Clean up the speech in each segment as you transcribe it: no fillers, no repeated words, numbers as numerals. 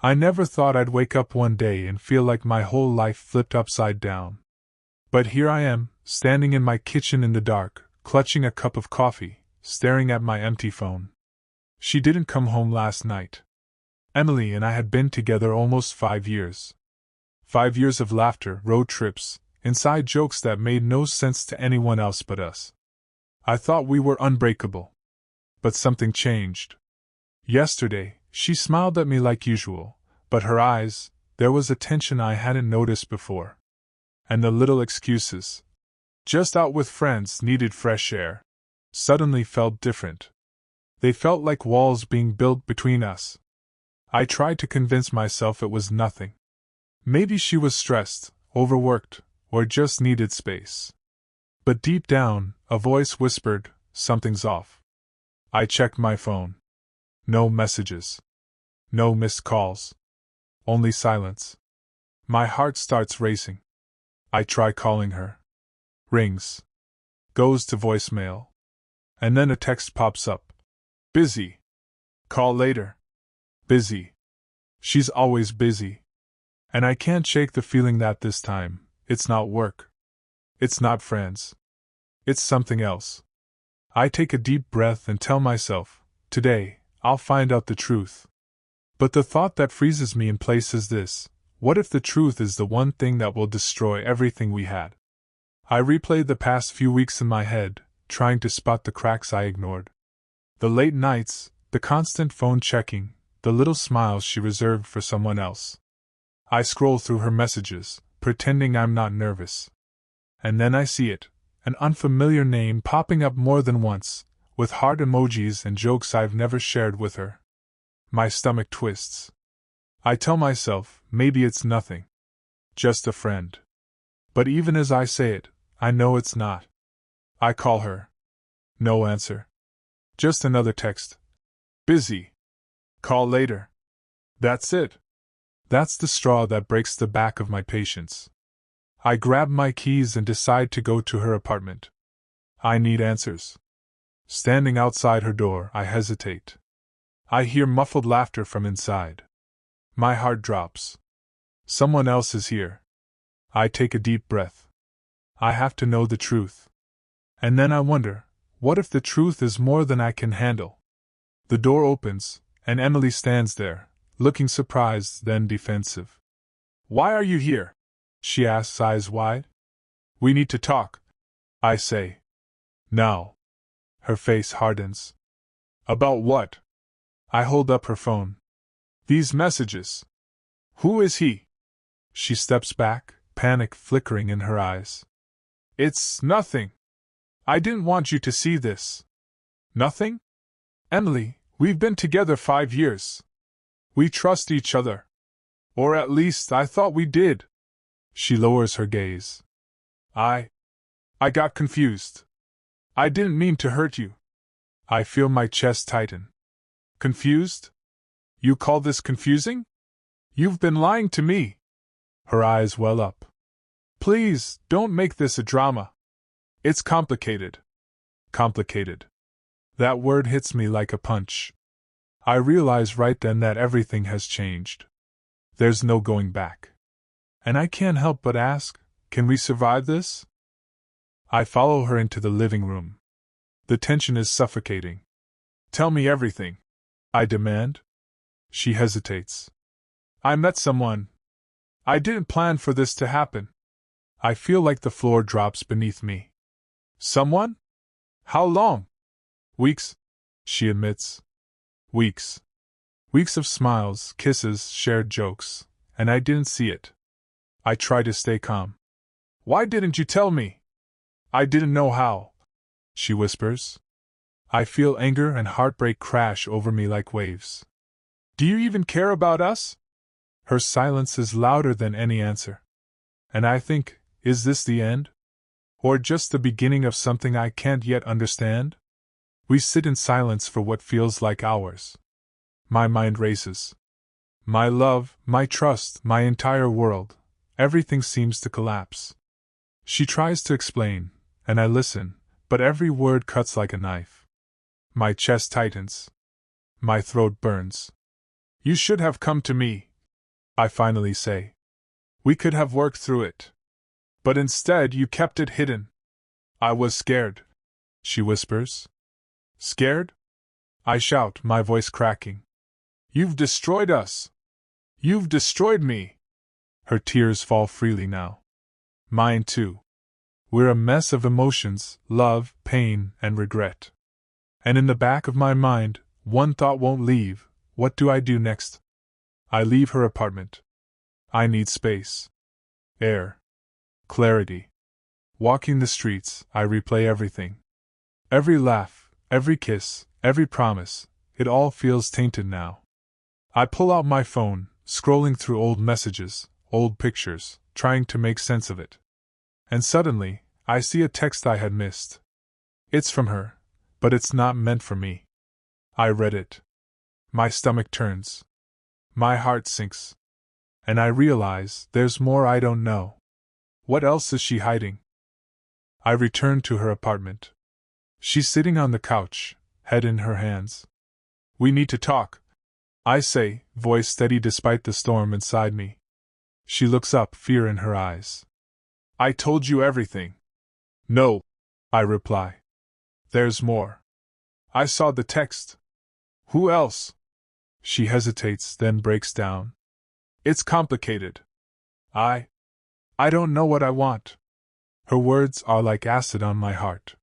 I never thought I'd wake up one day and feel like my whole life flipped upside down. But here I am, standing in my kitchen in the dark, clutching a cup of coffee, staring at my empty phone. She didn't come home last night. Emily and I had been together almost 5 years. 5 years of laughter, road trips, inside jokes that made no sense to anyone else but us. I thought we were unbreakable. But something changed. Yesterday, she smiled at me like usual, but her eyes, there was a tension I hadn't noticed before. And the little excuses, just out with friends, needed fresh air, suddenly felt different. They felt like walls being built between us. I tried to convince myself it was nothing. Maybe she was stressed, overworked, or just needed space. But deep down, a voice whispered, something's off. I checked my phone. No messages. No missed calls. Only silence. My heart starts racing. I try calling her. Rings. Goes to voicemail. And then a text pops up. Busy. Call later. Busy. She's always busy. And I can't shake the feeling that this time, it's not work. It's not friends. It's something else. I take a deep breath and tell myself, today, I'll find out the truth. But the thought that freezes me in place is this: what if the truth is the one thing that will destroy everything we had? I replayed the past few weeks in my head, trying to spot the cracks I ignored. The late nights, the constant phone checking, the little smiles she reserved for someone else. I scroll through her messages, pretending I'm not nervous. And then I see it, an unfamiliar name popping up more than once, with heart emojis and jokes I've never shared with her. My stomach twists. I tell myself, maybe it's nothing. Just a friend. But even as I say it, I know it's not. I call her. No answer. Just another text. Busy. Call later. That's it. That's the straw that breaks the back of my patience. I grab my keys and decide to go to her apartment. I need answers. Standing outside her door, I hesitate. I hear muffled laughter from inside. My heart drops. Someone else is here. I take a deep breath. I have to know the truth. And then I wonder, what if the truth is more than I can handle? The door opens, and Emily stands there, looking surprised, then defensive. Why are you here? She asks, eyes wide. We need to talk, I say. Now. Her face hardens. About what? I hold up her phone. These messages. Who is he? She steps back, panic flickering in her eyes. It's nothing. I didn't want you to see this. Nothing? Emily, we've been together 5 years. We trust each other. Or at least I thought we did. She lowers her gaze. I got confused. I didn't mean to hurt you. I feel my chest tighten. Confused? You call this confusing? You've been lying to me. Her eyes well up. Please, don't make this a drama. It's complicated. Complicated. That word hits me like a punch. I realize right then that everything has changed. There's no going back. And I can't help but ask, can we survive this? I follow her into the living room. The tension is suffocating. Tell me everything, I demand. She hesitates. I met someone. I didn't plan for this to happen. I feel like the floor drops beneath me. Someone? How long? Weeks, she admits. Weeks. Weeks of smiles, kisses, shared jokes, and I didn't see it. I try to stay calm. Why didn't you tell me? I didn't know how, she whispers. I feel anger and heartbreak crash over me like waves. Do you even care about us? Her silence is louder than any answer. And I think, is this the end? Or just the beginning of something I can't yet understand? We sit in silence for what feels like hours. My mind races. My love, my trust, my entire world, everything seems to collapse. She tries to explain, and I listen, but every word cuts like a knife. My chest tightens. My throat burns. You should have come to me, I finally say. We could have worked through it. But instead, you kept it hidden. I was scared, she whispers. Scared? I shout, my voice cracking. You've destroyed us. You've destroyed me. Her tears fall freely now. Mine too. We're a mess of emotions, love, pain, and regret. And in the back of my mind, one thought won't leave: what do I do next? I leave her apartment. I need space. Air. Clarity. Walking the streets, I replay everything. Every laugh, every kiss, every promise, it all feels tainted now. I pull out my phone, scrolling through old messages, old pictures, trying to make sense of it. And suddenly, I see a text I had missed. It's from her, but it's not meant for me. I read it. My stomach turns. My heart sinks. And I realize there's more I don't know. What else is she hiding? I return to her apartment. She's sitting on the couch, head in her hands. We need to talk, I say, voice steady despite the storm inside me. She looks up, fear in her eyes. I told you everything. No, I reply. There's more. I saw the text. Who else? She hesitates, then breaks down. It's complicated. I don't know what I want. Her words are like acid on my heart.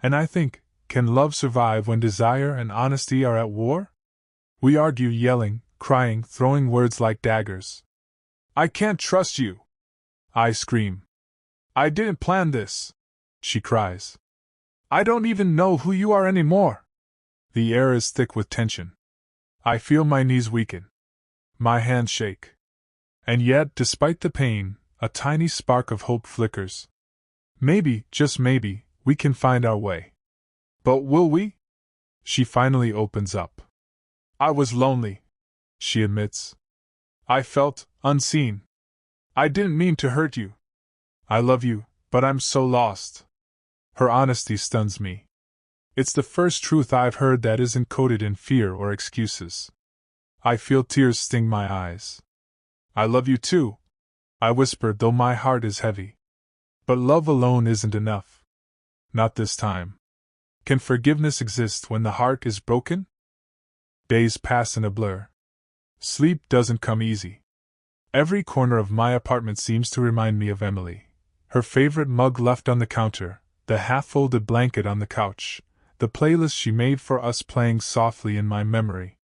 And I think, can love survive when desire and honesty are at war? We argue, yelling, crying, throwing words like daggers. I can't trust you, I scream. I didn't plan this, she cries. I don't even know who you are anymore. The air is thick with tension. I feel my knees weaken. My hands shake. And yet, despite the pain, a tiny spark of hope flickers. Maybe, just maybe, we can find our way. But will we? She finally opens up. I was lonely, she admits. I felt unseen. I didn't mean to hurt you. I love you, but I'm so lost. Her honesty stuns me. It's the first truth I've heard that isn't coated in fear or excuses. I feel tears sting my eyes. I love you too, I whisper, though my heart is heavy. But love alone isn't enough. Not this time. Can forgiveness exist when the heart is broken? Days pass in a blur. Sleep doesn't come easy. Every corner of my apartment seems to remind me of Emily. Her favorite mug left on the counter, the half-folded blanket on the couch, the playlist she made for us playing softly in my memory.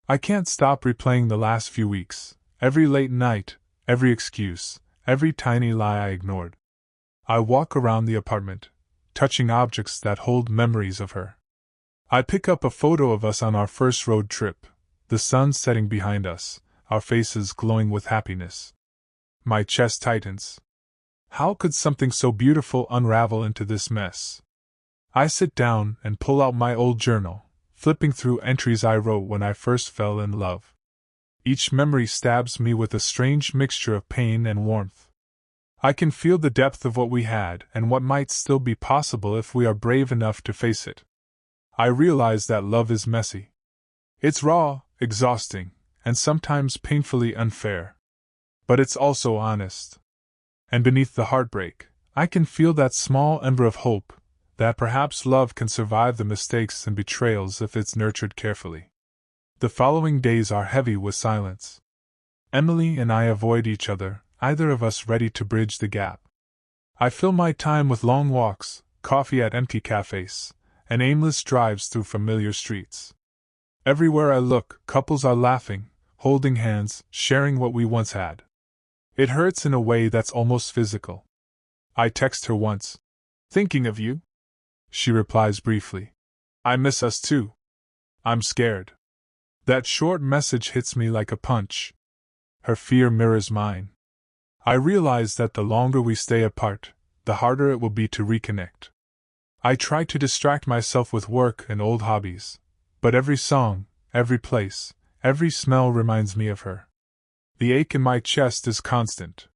I can't stop replaying the last few weeks, every late night, every excuse, every tiny lie I ignored. I walk around the apartment, touching objects that hold memories of her. I pick up a photo of us on our first road trip, the sun setting behind us, our faces glowing with happiness. My chest tightens. How could something so beautiful unravel into this mess? I sit down and pull out my old journal, flipping through entries I wrote when I first fell in love. Each memory stabs me with a strange mixture of pain and warmth. I can feel the depth of what we had and what might still be possible if we are brave enough to face it. I realize that love is messy. It's raw, exhausting, and sometimes painfully unfair. But it's also honest. And beneath the heartbreak, I can feel that small ember of hope, that perhaps love can survive the mistakes and betrayals if it's nurtured carefully. The following days are heavy with silence. Emily and I avoid each other, either of us ready to bridge the gap. I fill my time with long walks, coffee at empty cafes, and aimless drives through familiar streets. Everywhere I look, couples are laughing, holding hands, sharing what we once had. It hurts in a way that's almost physical. I text her once. Thinking of you? She replies briefly. I miss us too. I'm scared. That short message hits me like a punch. Her fear mirrors mine. I realize that the longer we stay apart, the harder it will be to reconnect. I try to distract myself with work and old hobbies, but every song, every place, every smell reminds me of her. The ache in my chest is constant.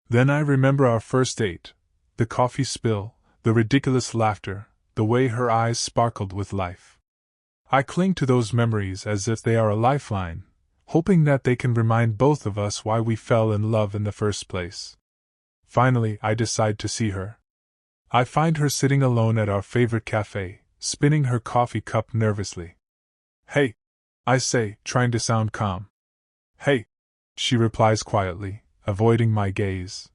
Then I remember our first date, the coffee spill, the ridiculous laughter, the way her eyes sparkled with life. I cling to those memories as if they are a lifeline, hoping that they can remind both of us why we fell in love in the first place. Finally, I decide to see her. I find her sitting alone at our favorite cafe, spinning her coffee cup nervously. "Hey," I say, trying to sound calm. "Hey," she replies quietly, avoiding my gaze.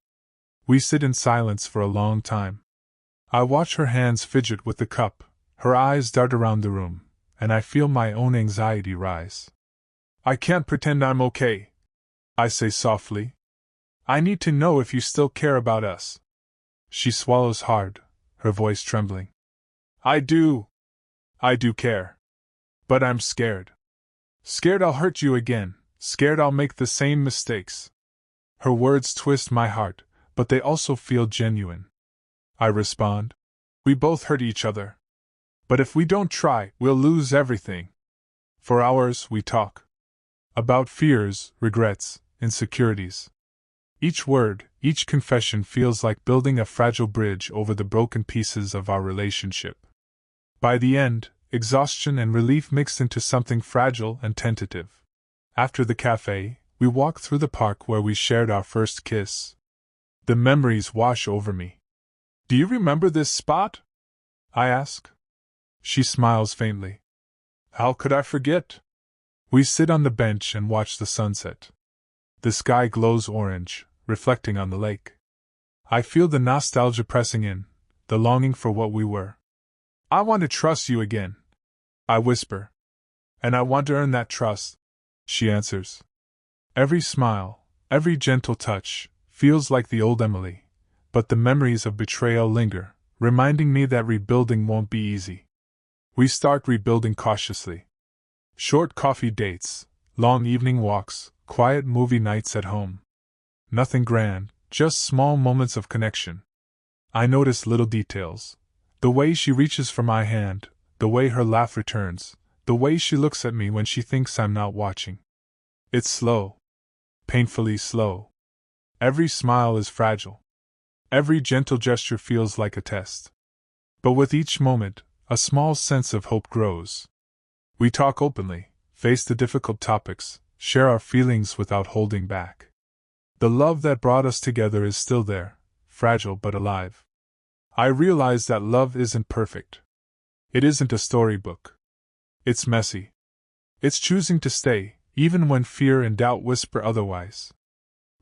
We sit in silence for a long time. I watch her hands fidget with the cup, her eyes dart around the room, and I feel my own anxiety rise. "I can't pretend I'm okay," I say softly. "I need to know if you still care about us." She swallows hard, her voice trembling. I do care. But I'm scared. Scared I'll hurt you again, scared I'll make the same mistakes." Her words twist my heart, but they also feel genuine. I respond. "We both hurt each other. But if we don't try, we'll lose everything." For hours we talk. About fears, regrets, insecurities. Each word, each confession feels like building a fragile bridge over the broken pieces of our relationship. By the end, exhaustion and relief mixed into something fragile and tentative. After the cafe, we walk through the park where we shared our first kiss. The memories wash over me. "Do you remember this spot?" I ask. She smiles faintly. "How could I forget?" We sit on the bench and watch the sunset. The sky glows orange, reflecting on the lake. I feel the nostalgia pressing in, the longing for what we were. "I want to trust you again," I whisper. "And I want to earn that trust," she answers. Every smile, every gentle touch, feels like the old Emily, but the memories of betrayal linger, reminding me that rebuilding won't be easy. We start rebuilding cautiously. Short coffee dates, long evening walks, quiet movie nights at home. Nothing grand, just small moments of connection. I notice little details. The way she reaches for my hand, the way her laugh returns, the way she looks at me when she thinks I'm not watching. It's slow. Painfully slow. Every smile is fragile. Every gentle gesture feels like a test. But with each moment, a small sense of hope grows. We talk openly, face the difficult topics, share our feelings without holding back. The love that brought us together is still there, fragile but alive. I realize that love isn't perfect. It isn't a storybook. It's messy. It's choosing to stay, even when fear and doubt whisper otherwise.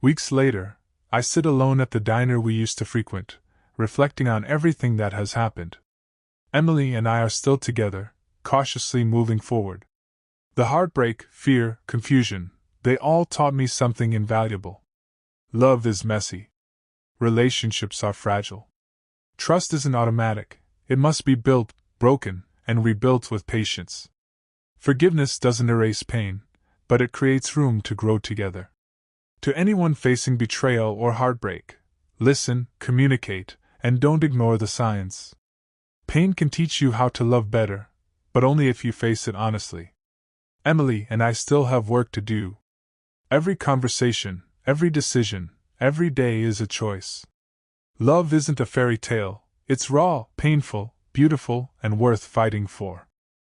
Weeks later, I sit alone at the diner we used to frequent, reflecting on everything that has happened. Emily and I are still together, cautiously moving forward. The heartbreak, fear, confusion, they all taught me something invaluable. Love is messy. Relationships are fragile. Trust isn't automatic, it must be built, broken, and rebuilt with patience. Forgiveness doesn't erase pain, but it creates room to grow together. To anyone facing betrayal or heartbreak, listen, communicate, and don't ignore the signs. Pain can teach you how to love better, but only if you face it honestly. Emily and I still have work to do. Every conversation, every decision, every day is a choice. Love isn't a fairy tale, it's raw, painful, beautiful, and worth fighting for.